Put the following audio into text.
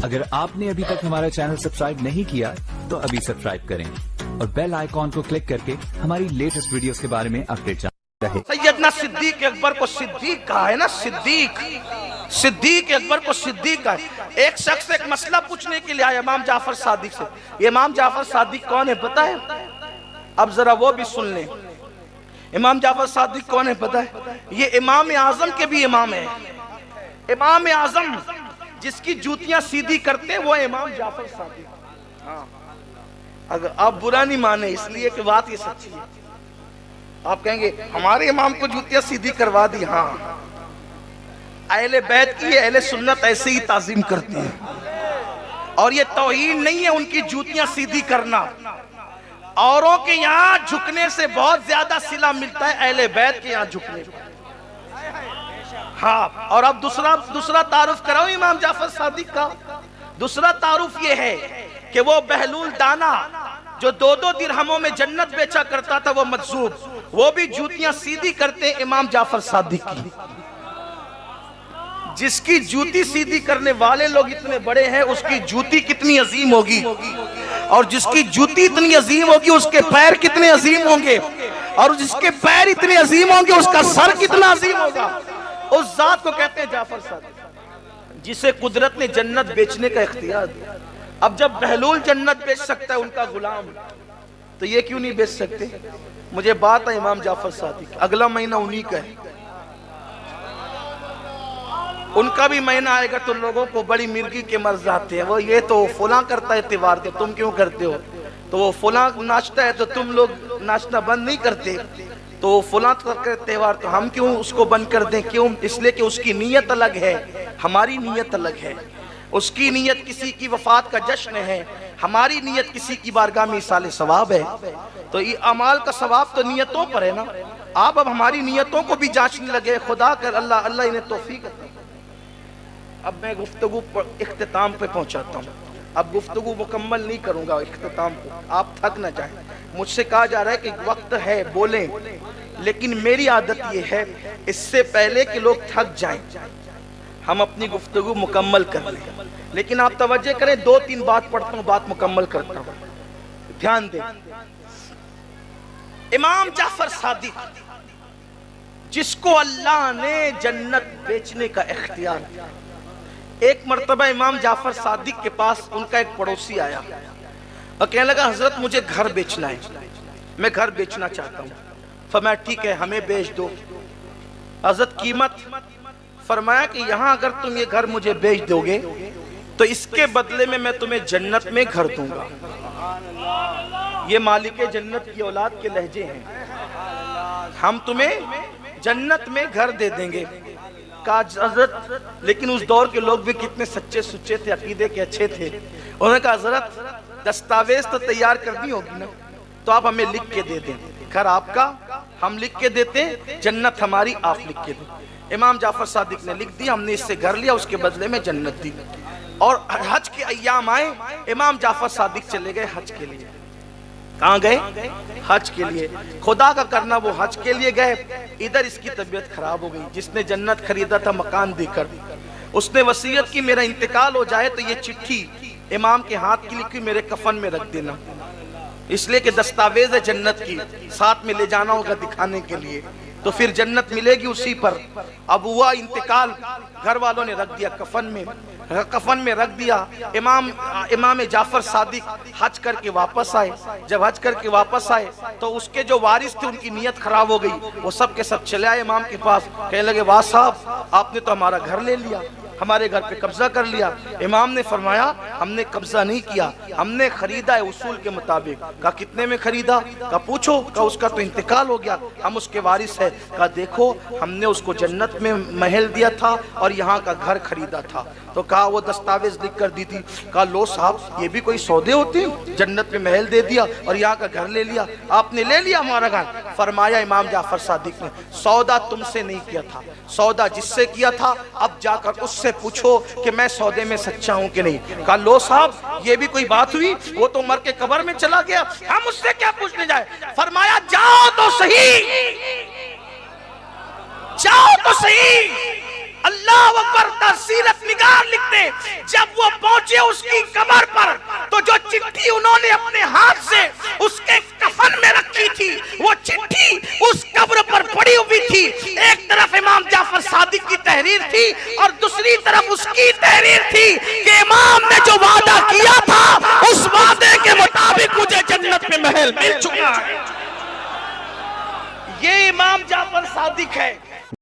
अगर आपने अभी तक हमारा चैनल सब्सक्राइब नहीं किया तो अभी सब्सक्राइब करें और बेल आइकॉन को क्लिक करके हमारी लेटेस्ट वीडियोस के बारे में अपडेट जानते रहे। सैयदना सिद्दीक अकबर को सिद्दीक कहा है ना, सिद्दीक अकबर को सिद्दीक कहा है। एक शख्स एक मसला पूछने के लिए आया इमाम जाफर सादिक से। ये इमाम जाफर सादिक कौन है पता है? अब जरा वो भी सुन लें। इमाम जाफर सादिक कौन है पता है? ये इमाम आजम के भी इमाम है। इमाम आजम जिसकी जूतियां सीधी करते वो इमाम जाफर सादिक। हाँ, अगर आप बुरा नहीं माने इसलिए कि बात ये सच्ची है। आप कहेंगे हमारे इमाम को जूतियां सीधी करवा दी। हाँ, अहले बैत की अहले सुन्नत ऐसे ही ताजीम करते हैं और ये तौहीन नहीं है उनकी जूतियां सीधी करना। औरों के यहाँ झुकने से बहुत ज्यादा सिला मिलता है अहले बैत के यहाँ झुकने को। हाँ, और अब दूसरा तारुफ कराओ इमाम जाफर सादिक का। दूसरा तारुफ ये है कि वो बहलूल दाना जो 2-2 दिरहमों में जन्नत बेचा करता था वो मजसूब, वो भी जूतियां सीधी करते इमाम जाफर सादिक की। जिसकी जूती सीधी करने वाले लोग इतने बड़े हैं उसकी जूती कितनी अजीम होगी, और जिसकी जूती इतनी अजीम होगी उसके पैर कितने अजीम होंगे, और जिसके पैर इतने अजीम होंगे उसका सर कितना अजीम होगा। उस जात को कहते हैं जाफर सादिक, जिसे कुदरत ने जन्नत बेचने का इख्तियार दिया। अब जब बहलूल जन्नत बेच सकता है उनका गुलाम, तो ये क्यों नहीं बेच सकते? मुझे बात है इमाम जाफर सादिक, अगला महीना उन्हीं का है। उनका भी महीना आएगा तो लोगों को बड़ी मिर्गी के मर्ज आते हैं। वो ये तो फुला करता है त्योहार के, तुम क्यों करते हो? तो वो फुला नाचता है तो तुम लोग नाचना बंद नहीं करते। तो फुला करके त्योहार तो हम क्यों उसको बंद कर दें? क्यों? इसलिए कि उसकी नीयत अलग है, हमारी नीयत अलग है। उसकी नीयत किसी की वफात का जश्न है, हमारी नीयत किसी की बारगाह में इसाले सवाब है। तो ये अमाल का सवाब तो नीयतों पर है ना। आप अब हमारी नीयतों को भी जांचने लगे। खुदा कर अल्लाह इन्हें तौफीक अता। अब मैं गुफ्तगू इख्तिताम पे पहुंचाता हूँ। अब गुफ्तगू मुकम्मल नहीं करूंगा इख्तिताम को, आप थक ना जाए। मुझसे कहा जा रहा है कि वक्त है बोलें, लेकिन मेरी आदत ये है इससे पहले कि लोग थक जाएं हम अपनी गुफ्तगू मुकम्मल कर लें। लेकिन आप तवज्जो करें, 2-3 बात पढ़ता हूँ, बात मुकम्मल करता हूँ, ध्यान दें। इमाम जाफर सादिक जिसको अल्लाह ने जन्नत बेचने का इख्तियार दिया। एक मर्तबा इमाम जाफर सादिक के पास उनका एक पड़ोसी आया और कहने लगा हजरत मुझे घर बेचना है, मैं घर बेचना चाहता हूँ। फरमाया ठीक है हमें बेच दो। हजरत कीमत? फरमाया कि यहाँ अगर तुम ये घर मुझे बेच दोगे तो इसके बदले में मैं तुम्हें जन्नत में घर दूंगा। ये मालिक जन्नत की औलाद के लहजे हैं, हम तुम्हें जन्नत में घर दे देंगे। कहा हजरत, लेकिन उस दौर के लोग भी कितने सच्चे सुच्चे थे, अकीदे के अच्छे थे। उन्होंने कहा हजरत दस्तावेज तो तैयार करनी होगी ना, तो आप हमें लिख के दे दें, घर आपका हम लिख के देते, जन्नत हमारी आप लिख के दें। इमाम जाफर सादिक ने लिख दिया, हमने इससे घर लिया, उसके बदले में जन्नत दी। और हज के अय्याम आए, इमाम जाफर सादिक चले गए हज के लिए। कहाँ गए? हज के लिए। खुदा का करना वो हज के लिए गए, इधर इसकी तबीयत खराब हो गई। जिसने जन्नत खरीदा था मकान देकर, उसने वसीयत की मेरा इंतकाल हो जाए तो ये चिट्ठी इमाम के हाथ की लिखी मेरे कफन में रख देना, इसलिए कि दस्तावेज है जन्नत की, साथ में ले जाना होगा दिखाने के लिए, तो फिर जन्नत मिलेगी उसी पर। अब हुआ इंतकाल, घर वालों ने रख दिया कफन में रख दिया। इमाम जाफर सादिक हज करके वापस आए। जब हज करके वापस आए तो उसके जो वारिस थे उनकी नीयत खराब हो गई। वो सब के सब चले आए इमाम के पास, कहने लगे वाह साहब आपने तो हमारा घर ले लिया, हमारे घर पे कब्जा कर लिया। इमाम ने फरमाया हमने कब्जा नहीं किया, हमने खरीदा है उसूल के मुताबिक। कहा कितने में खरीदा? कहा पूछो। कहा उसका तो इंतकाल हो गया, हम उसके वारिस है। कहा देखो हमने उसको जन्नत में महल दिया था और यहाँ का घर खरीदा था। तो कहा वो दस्तावेज लिख कर दी थी। कहा लो साहब ये भी कोई सौदे होते हैं, जन्नत में महल दे दिया और यहाँ का घर ले लिया, आपने ले लिया हमारा घर। फरमाया इमाम जाफर सादिक ने सौदा तुमसे नहीं किया था, सौदा जिससे किया था अब जाकर उससे पूछो कि मैं सौदे में सच्चा हूं कि नहीं। कहा लो साहब ये भी कोई बात हुई, वो तो मर के कब्र में चला गया, हम उससे क्या पूछने जाए। फरमाया जाओ तो सही, जाओ तो सही। अल्लाह अकबर का सीरत निगार लिखते जब वो पहुंचे चिट्ठी उन्होंने अपने हाथ से उसके कफन में रखी थी, वो चिट्ठी उस कब्र पर पड़ी हुई थी। एक तरफ इमाम जाफर सादिक की तहरीर थी और दूसरी तरफ उसकी तहरीर थी कि इमाम ने जो वादा किया था उस वादे के मुताबिक मुझे जन्नत में महल मिल चुका है। ये इमाम जाफर सादिक है।